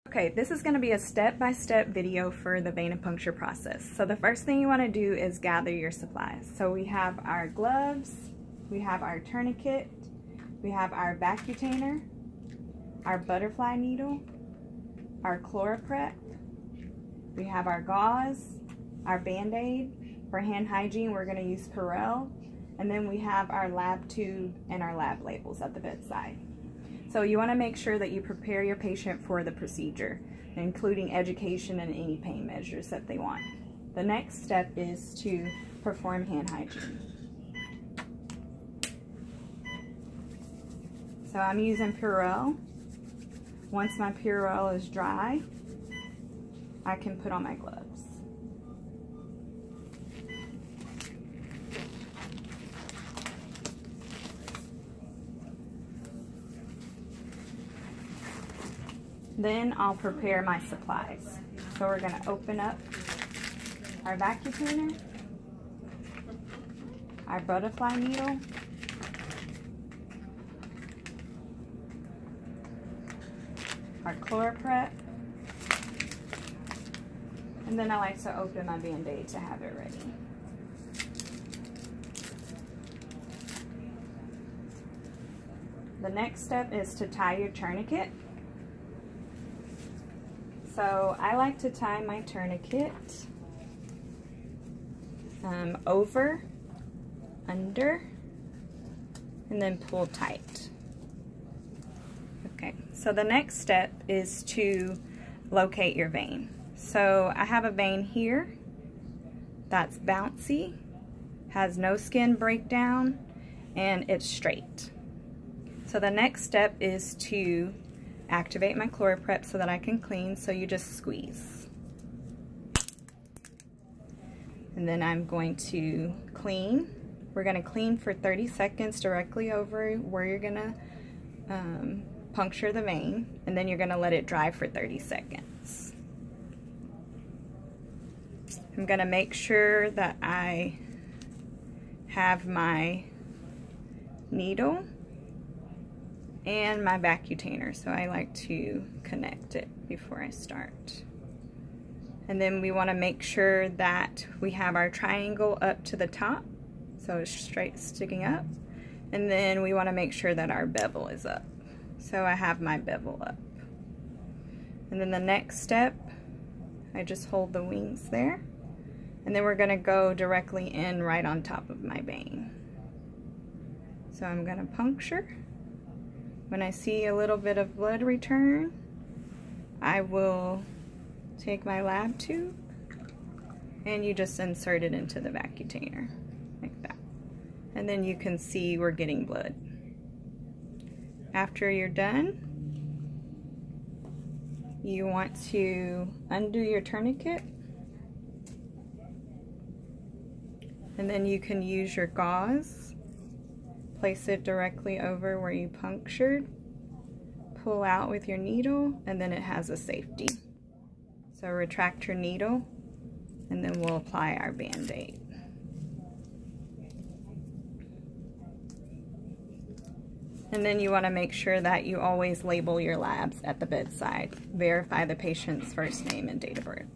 Okay, this is going to be a step-by-step video for the venipuncture process. So the first thing you want to do is gather your supplies. So we have our gloves, we have our tourniquet, we have our Vacutainer, our butterfly needle, our ChloraPrep, we have our gauze, our Band-Aid. For hand hygiene, we're going to use Purell, and then we have our lab tube and our lab labels at the bedside. So you want to make sure that you prepare your patient for the procedure, including education and any pain measures that they want. The next step is to perform hand hygiene. So I'm using Purell. Once my Purell is dry, I can put on my gloves. Then I'll prepare my supplies. So we're going to open up our Vacutainer, our butterfly needle, our ChloraPrep, and then I like to open my Band-Aid to have it ready. The next step is to tie your tourniquet. So I like to tie my tourniquet over, under, and then pull tight. Okay, so the next step is to locate your vein. So I have a vein here that's bouncy, has no skin breakdown, and it's straight. So the next step is to activate my ChloraPrep so that I can clean. So you just squeeze. And then I'm going to clean. We're going to clean for 30 seconds directly over where you're going to puncture the vein, and then you're going to let it dry for 30 seconds. I'm going to make sure that I have my needle and my Vacutainer, so I like to connect it before I start. And then we want to make sure that we have our triangle up to the top, so it's straight sticking up, and then we want to make sure that our bevel is up. So I have my bevel up. And then the next step, I just hold the wings there, and then we're going to go directly in right on top of my vein. So I'm going to puncture. When I see a little bit of blood return, I will take my lab tube and you just insert it into the Vacutainer like that. And then you can see we're getting blood. After you're done, you want to undo your tourniquet, and then you can use your gauze. Place it directly over where you punctured, pull out with your needle, and then it has a safety. So retract your needle, and then we'll apply our Band-Aid. And then you want to make sure that you always label your labs at the bedside. Verify the patient's first name and date of birth.